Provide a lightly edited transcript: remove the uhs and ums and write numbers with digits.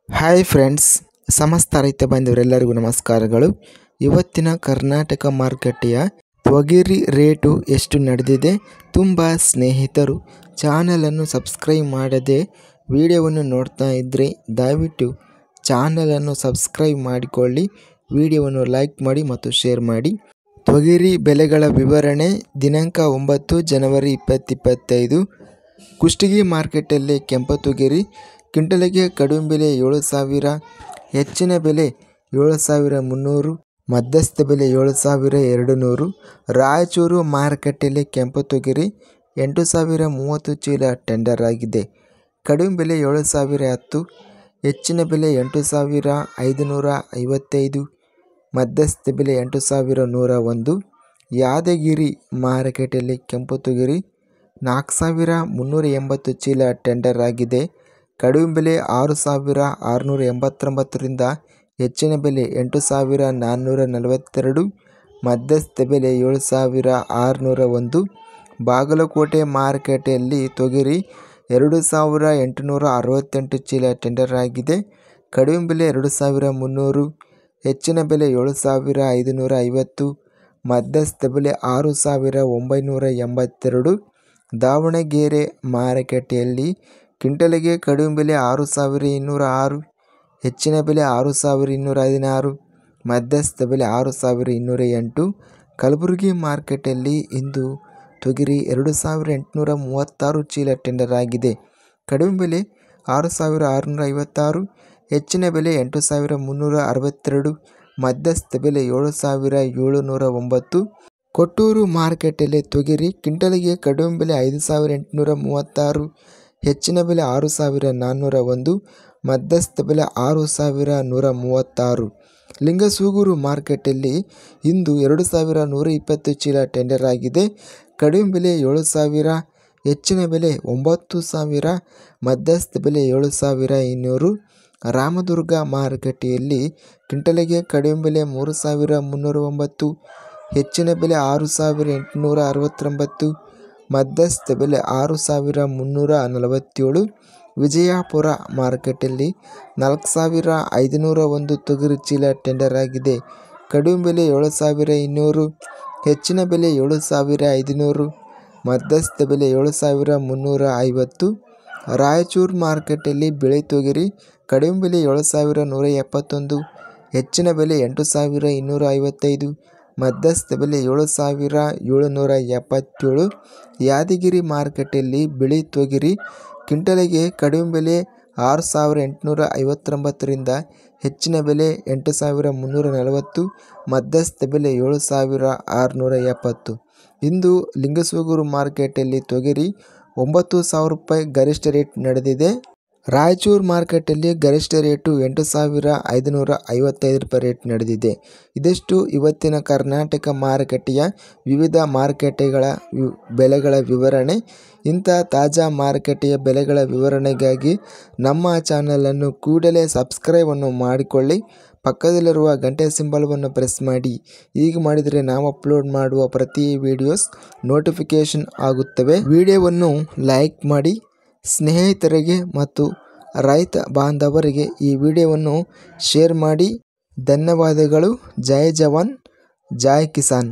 Hi friends, ಸಮಸ್ತ ರೈತ ಬಾಂಧವರೆಲ್ಲರಿಗೂ ನಮಸ್ಕಾರಗಳು. ಇವತ್ತಿನ ಕರ್ನಾಟಕ ಮಾರುಕಟ್ಟೆಯ ತೊಗರಿ ರೇಟು ಎಷ್ಟು ನಡೆದಿದೆ? ತುಂಬ ಸ್ನೇಹಿತರು ಚಾನಲನ್ನು ಸಬ್ಸ್ಕ್ರೈಬ್ ಮಾಡದೆ ವಿಡಿಯೋವನ್ನು ನೋಡ್ತಾ ಇದ್ದರೆ ದಯವಿಟ್ಟು ಚಾನಲನ್ನು ಸಬ್ಸ್ಕ್ರೈಬ್ ಮಾಡಿಕೊಳ್ಳಿ, ವಿಡಿಯೋವನ್ನು ಲೈಕ್ ಮಾಡಿ ಮತ್ತು ಶೇರ್ ಮಾಡಿ. ತೊಗರಿ ಬೆಲೆಗಳ ವಿವರಣೆ ದಿನಾಂಕ 9 ಜನವರಿ 2025. ಕುಷ್ಟಗಿ ಮಾರ್ಕೆಟಲ್ಲಿ ಕೆಂಪು ತೊಗರಿ ಕ್ವಿಂಟಲಿಗೆ ಕಡಿಮೆ ಬೆಲೆ 7,000, ಹೆಚ್ಚಿನ ಬೆಲೆ 7,300, ಮಧ್ಯಸ್ಥ ಬೆಲೆ 7,200. ರಾಯಚೂರು ಮಾರುಕಟ್ಟೆಯಲ್ಲಿ ಕೆಂಪು ತೊಗರಿ 8,030 ಚೀಲ ಟೆಂಡರ್ ಆಗಿದೆ. ಕಡಿಮೆ ಬೆಲೆ 7,010, ಹೆಚ್ಚಿನ ಬೆಲೆ 8,555, ಮಧ್ಯಸ್ಥ ಬೆಲೆ 8,101. ಯಾದಗಿರಿ ಮಾರುಕಟ್ಟೆಯಲ್ಲಿ ಕೆಂಪು ತೊಗರಿ 4,380 ಚೀಲ ಟೆಂಡರ್ ಆಗಿದೆ. ಕಡಿಮೆ ಬೆಲೆ 6,689ರಿಂದ ಹೆಚ್ಚಿನ ಬೆಲೆ 8,442, ಮಧ್ಯಸ್ಥ ಬೆಲೆ 7,601. ಬಾಗಲಕೋಟೆ ಮಾರುಕಟ್ಟೆಯಲ್ಲಿ ತೊಗರಿ 2,868 ಚೀಲ ಟೆಂಡರ್ ಆಗಿದೆ. ಕಡಿಮೆ ಬೆಲೆ 2,300, ಹೆಚ್ಚಿನ ಬೆಲೆ 7,550, ಮಧ್ಯಸ್ಥ ಬೆಲೆ 6,982. ದಾವಣಗೆರೆ ಮಾರುಕಟ್ಟೆಯಲ್ಲಿ ಕ್ವಿಂಟಲಿಗೆ ಕಡಿಮೆ ಬೆಲೆ 6,206, ಹೆಚ್ಚಿನ ಬೆಲೆ 6,216, ಮಧ್ಯಸ್ಥ ಬೆಲೆ 6,208. ಕಲಬುರಗಿ ಮಾರ್ಕೆಟಲ್ಲಿ ಇಂದು ತೊಗರಿ 2,836 ಚೀಲ ಟೆಂಡರ್ ಆಗಿದೆ. ಕಡಿಮೆ ಬೆಲೆ 6,656, ಹೆಚ್ಚಿನ ಬೆಲೆ 8,362, ಮಧ್ಯಸ್ಥ ಬೆಲೆ 7,709. ಕೊಟ್ಟೂರು ಮಾರ್ಕೆಟಲ್ಲಿ ತೊಗರಿ ಕ್ವಿಂಟಲಿಗೆ ಕಡಿಮೆ ಬೆಲೆ 5,836, ಹೆಚ್ಚಿನ ಬೆಲೆ 6,401, ಮಧ್ಯಸ್ಥ ಬೆಲೆ 6,136. ಲಿಂಗಸೂಗೂರು ಮಾರ್ಕೆಟಲ್ಲಿ ಇಂದು 2,120 ಚೀಲ ಟೆಂಡರ್ ಆಗಿದೆ. ಕಡಿಮೆ ಬೆಲೆ 7,000, ಹೆಚ್ಚಿನ ಬೆಲೆ 9,000, ಮಧ್ಯಸ್ಥ ಬೆಲೆ 7,200. ರಾಮದುರ್ಗ ಮಾರುಕಟ್ಟೆಯಲ್ಲಿ ಕ್ವಿಂಟಲಿಗೆ ಕಡಿಮೆ ಬೆಲೆ 3,309, ಹೆಚ್ಚಿನ ಬೆಲೆ 6,869, ಮಧ್ಯಸ್ಥ ಬೆಲೆ 6,347. ವಿಜಯಪುರ ಮಾರುಕಟ್ಟೆಯಲ್ಲಿ 4,501 ತೊಗರಿ ಚೀಲ ಟೆಂಡರ್ ಆಗಿದೆ. ಕಡಿಮೆ ಬೆಲೆ 7,200, ಹೆಚ್ಚಿನ ಬೆಲೆ 7,500, ಮಧ್ಯಸ್ಥ ಬೆಲೆ 7,350. ರಾಯಚೂರು ಮಾರುಕಟ್ಟೆಯಲ್ಲಿ ಬಿಳಿ ತೊಗರಿ ಕಡಿಮೆ ಬೆಲೆ 7,171, ಹೆಚ್ಚಿನ ಬೆಲೆ 8,255, ಮಧ್ಯಸ್ಥ ಬೆಲೆ 7,777. ಯಾದಗಿರಿ ಮಾರುಕಟ್ಟೆಯಲ್ಲಿ ಬಿಳಿ ತೊಗರಿ ಕ್ವಿಂಟಲಿಗೆ ಕಡಿಮೆ ಬೆಲೆ 6,859ರಿಂದ ಹೆಚ್ಚಿನ ಬೆಲೆ 8,340, ಮಧ್ಯಸ್ಥ ಬೆಲೆ 7,670. ಇಂದು ಲಿಂಗಸೂಗೂರು ಮಾರ್ಕೆಟಲ್ಲಿ ತೊಗರಿ 9,000 ರೂಪಾಯಿ ಗರಿಷ್ಠ ರೇಟ್ ನಡೆದಿದೆ. ರಾಯಚೂರು ಮಾರ್ಕೆಟಲ್ಲಿ ಗರಿಷ್ಠ ರೇಟು 8,555 ರೂಪಾಯಿ ರೇಟ್ ನಡೆದಿದೆ. ಇದಿಷ್ಟು ಇವತ್ತಿನ ಕರ್ನಾಟಕ ಮಾರುಕಟ್ಟೆಯ ವಿವಿಧ ಮಾರುಕಟ್ಟೆಗಳ ಬೆಲೆಗಳ ವಿವರಣೆ. ಇಂಥ ತಾಜಾ ಮಾರುಕಟ್ಟೆಯ ಬೆಲೆಗಳ ವಿವರಣೆಗಾಗಿ ನಮ್ಮ ಚಾನಲನ್ನು ಕೂಡಲೇ ಸಬ್ಸ್ಕ್ರೈಬನ್ನು ಮಾಡಿಕೊಳ್ಳಿ. ಪಕ್ಕದಲ್ಲಿರುವ ಗಂಟೆ ಸಿಂಬಲವನ್ನು ಪ್ರೆಸ್ ಮಾಡಿ. ಹೀಗೆ ಮಾಡಿದರೆ ನಾವು ಅಪ್ಲೋಡ್ ಮಾಡುವ ಪ್ರತಿ ವಿಡಿಯೋಸ್ ನೋಟಿಫಿಕೇಷನ್ ಆಗುತ್ತವೆ. ವಿಡಿಯೋವನ್ನು ಲೈಕ್ ಮಾಡಿ, ಸ್ನೇಹಿತರಿಗೆ ಮತ್ತು ರೈತ ಬಾಂಧವರಿಗೆ ಈ ವಿಡಿಯೋವನ್ನು ಶೇರ್ ಮಾಡಿ. ಧನ್ಯವಾದಗಳು. ಜೈ ಜವಾನ್, ಜೈ ಕಿಸಾನ್.